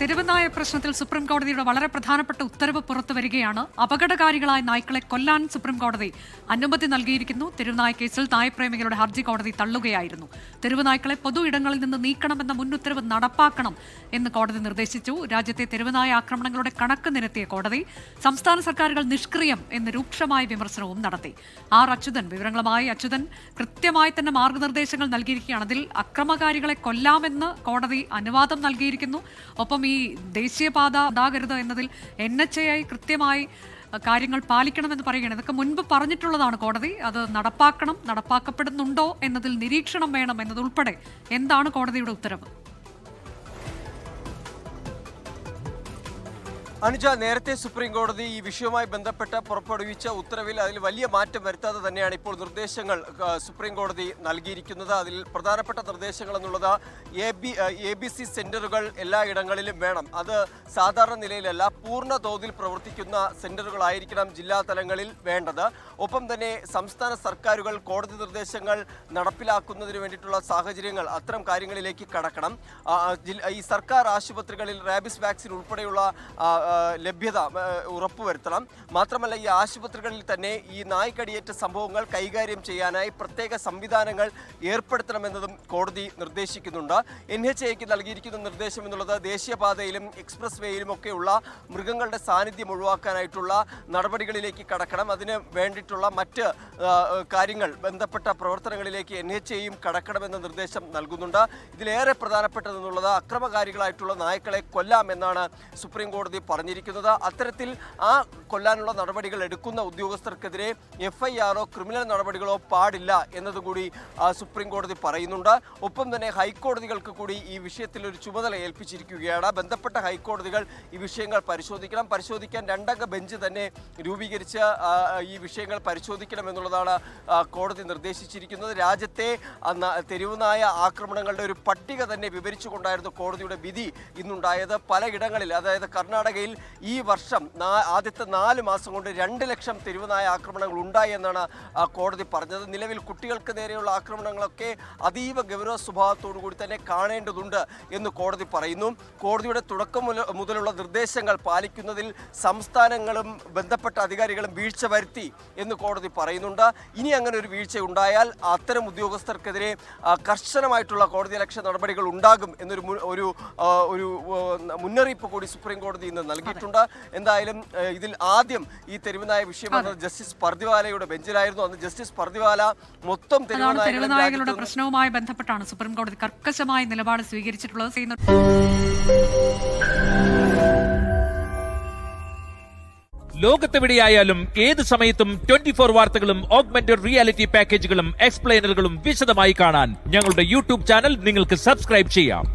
തെരുവുനായ പ്രശ്നത്തിൽ സുപ്രീം കോടതിയുടെ വളരെ പ്രധാനപ്പെട്ട ഉത്തരവ് പുറത്തുവരികയാണ്. അപകടകാരികളായ നായ്ക്കളെ കൊല്ലാൻ സുപ്രീം കോടതി അനുമതി നൽകിയിരിക്കുന്നു. തെരുവുനായ കേസിൽ നായപ്രേമികളുടെ ഹർജി കോടതി തള്ളുകയായിരുന്നു. തെരുവുനായ്ക്കളെ പൊതു ഇടങ്ങളിൽ നിന്ന് നീക്കണമെന്ന മുൻ ഉത്തരവ് നടപ്പാക്കണം എന്ന് കോടതി നിർദ്ദേശിച്ചു. രാജ്യത്തെ തെരുവുനായ ആക്രമണങ്ങളുടെ കണക്ക് നിരത്തിയ കോടതി സംസ്ഥാന സർക്കാരുകൾ നിഷ്ക്രിയം എന്ന് രൂക്ഷമായ വിമർശനവും നടത്തി. അച്യുതൻ വിവരങ്ങളുമായി. അച്യുതൻ, കൃത്യമായി തന്നെ മാർഗനിർദ്ദേശങ്ങൾ നൽകിയിരിക്കുകയാണ്. അതിൽ അക്രമകാരികളെ കൊല്ലാമെന്ന് കോടതി അനുവാദം നൽകിയിരിക്കുന്നു. ഒപ്പം ഈ ദേശീയപാത ഉണ്ടാകരുത് എന്നതിൽ NHAI കൃത്യമായി കാര്യങ്ങൾ പാലിക്കണമെന്ന് പറയുകയാണ്. ഇതൊക്കെ മുൻപ് പറഞ്ഞിട്ടുള്ളതാണ് കോടതി. അത് നടപ്പാക്കപ്പെടുന്നുണ്ടോ എന്നതിൽ നിരീക്ഷണം വേണം എന്നതുൾപ്പെടെ എന്താണ് കോടതിയുടെ ഉത്തരവ്? അനുജ, നേരത്തെ സുപ്രീം കോടതി ഈ വിഷയവുമായി ബന്ധപ്പെട്ട് പുറപ്പെടുവിച്ച ഉത്തരവിൽ അതിൽ വലിയ മാറ്റം വരുത്താതെ തന്നെയാണ് ഇപ്പോൾ നിർദ്ദേശങ്ങൾ സുപ്രീം കോടതി നൽകിയിരിക്കുന്നത്. അതിൽ പ്രധാനപ്പെട്ട നിർദ്ദേശങ്ങൾ എന്നുള്ളത് ABC സെന്ററുകൾ എല്ലാ ഇടങ്ങളിലും വേണം. അത് സാധാരണ നിലയിലല്ല, പൂർണ്ണ തോതിൽ പ്രവർത്തിക്കുന്ന സെന്ററുകളായിരിക്കണം ജില്ലാ തലങ്ങളിൽ വേണ്ടത്. ഒപ്പം തന്നെ സംസ്ഥാന സർക്കാരുകൾ കോടതി നിർദ്ദേശങ്ങൾ നടപ്പിലാക്കുന്നതിന് വേണ്ടിയിട്ടുള്ള സാഹചര്യങ്ങൾ, അത്തരം കാര്യങ്ങളിലേക്ക് കടക്കണം. ഈ സർക്കാർ ആശുപത്രികളിൽ റാബിസ് വാക്സിൻ ഉൾപ്പെടെയുള്ള ലഭ്യത ഉറപ്പുവരുത്തണം. മാത്രമല്ല, ഈ ആശുപത്രികളിൽ തന്നെ ഈ നായ്ക്കടിയേറ്റ സംഭവങ്ങൾ കൈകാര്യം ചെയ്യാനായി പ്രത്യേക സംവിധാനങ്ങൾ ഏർപ്പെടുത്തണമെന്നതും കോടതി നിർദ്ദേശിക്കുന്നുണ്ട്. NHAIക്ക് നൽകിയിരിക്കുന്ന നിർദ്ദേശം എന്നുള്ളത് ദേശീയപാതയിലും എക്സ്പ്രസ് വേയിലും ഒക്കെയുള്ള മൃഗങ്ങളുടെ സാന്നിധ്യം ഒഴിവാക്കാനായിട്ടുള്ള നടപടികളിലേക്ക് കടക്കണം. അതിന് വേണ്ടിയിട്ടുള്ള മറ്റ് കാര്യങ്ങൾ, ബന്ധപ്പെട്ട പ്രവർത്തനങ്ങളിലേക്ക് NHAIയും കടക്കണമെന്ന നിർദ്ദേശം നൽകുന്നുണ്ട്. ഇതിലേറെ പ്രധാനപ്പെട്ടതെന്നുള്ളത് അക്രമകാരികളായിട്ടുള്ള നായ്ക്കളെ കൊല്ലാമെന്നാണ് സുപ്രീം കോടതി പറഞ്ഞിരിക്കുന്നത്. അത്തരത്തിൽ ആ കൊല്ലാനുള്ള നടപടികൾ എടുക്കുന്ന ഉദ്യോഗസ്ഥർക്കെതിരെ FIR-ഓ ക്രിമിനൽ നടപടികളോ പാടില്ല എന്നതുകൂടി സുപ്രീം കോടതി പറയുന്നുണ്ട്. ഒപ്പം തന്നെ ഹൈക്കോടതികൾക്ക് കൂടി ഈ വിഷയത്തിൽ ഒരു ചുമതല ഏൽപ്പിച്ചിരിക്കുകയാണ്. ബന്ധപ്പെട്ട ഹൈക്കോടതികൾ ഈ വിഷയങ്ങൾ പരിശോധിക്കാൻ 2-അംഗ ബെഞ്ച് തന്നെ രൂപീകരിച്ച് ഈ വിഷയങ്ങൾ പരിശോധിക്കണം എന്നുള്ളതാണ് കോടതി നിർദ്ദേശിച്ചിരിക്കുന്നത്. രാജ്യത്തെ തെരുവുനായ ആക്രമണങ്ങളുടെ ഒരു പട്ടിക തന്നെ വിവരിച്ചുകൊണ്ടായിരുന്നു കോടതിയുടെ വിധി ഇന്നുണ്ടായത്. പലയിടങ്ങളിൽ, അതായത് കർണാടകയിൽ ഈ വർഷം ആദ്യത്തെ 4 മാസം കൊണ്ട് 2 ലക്ഷം തെരുവുനായ ആക്രമണങ്ങൾ ഉണ്ടായി എന്നാണ് കോടതി പറഞ്ഞത്. നിലവിൽ കുട്ടികൾക്ക് നേരെയുള്ള ആക്രമണങ്ങളൊക്കെ അതീവ ഗൗരവ സ്വഭാവത്തോടു കൂടി തന്നെ കാണേണ്ടതുണ്ട് എന്ന് കോടതി പറയുന്നു. കോടതിയുടെ തുടക്കം മുതലുള്ള നിർദ്ദേശങ്ങൾ പാലിക്കുന്നതിൽ സംസ്ഥാനങ്ങളും ബന്ധപ്പെട്ട അധികാരികളും വീഴ്ച വരുത്തി എന്ന് കോടതി പറയുന്നുണ്ട്. ഇനി അങ്ങനെ ഒരു വീഴ്ച ഉണ്ടായാൽ അത്തരം ഉദ്യോഗസ്ഥർക്കെതിരെ കർശനമായിട്ടുള്ള കോടതിയലക്ഷ്യ നടപടികൾ ഉണ്ടാകും എന്നൊരു മുന്നറിയിപ്പ് കൂടി സുപ്രീം കോടതി ഇന്ന് നൽകിയിട്ടുണ്ട്. എന്തായാലും ഇതിൽ ആദ്യം ഈ തെരുവുനായ വിഷയം വന്നത് ജസ്റ്റിസ് പർദിവാലയുടെ ബെഞ്ചിലായിരുന്നു. അന്ന് ജസ്റ്റിസ് പർദിവാല മൊത്തം തെരുവുനായകളുടെ പ്രശ്നവുമായി ബന്ധപ്പെട്ടാണ് സുപ്രീം കോടതി കർക്കശമായ നിലപാട് സ്വീകരിച്ചിട്ടുള്ളത്. ലോകത്തെവിടെയായാലും ഏത് സമയത്തും 24 വാർത്തകളും ഓഗ്മെന്റഡ് റിയാലിറ്റി പാക്കേജുകളും എക്സ്പ്ലെയിനറുകളും വിശദമായി കാണാൻ ഞങ്ങളുടെ YouTube ചാനൽ നിങ്ങൾക്ക് സബ്സ്ക്രൈബ് ചെയ്യാം.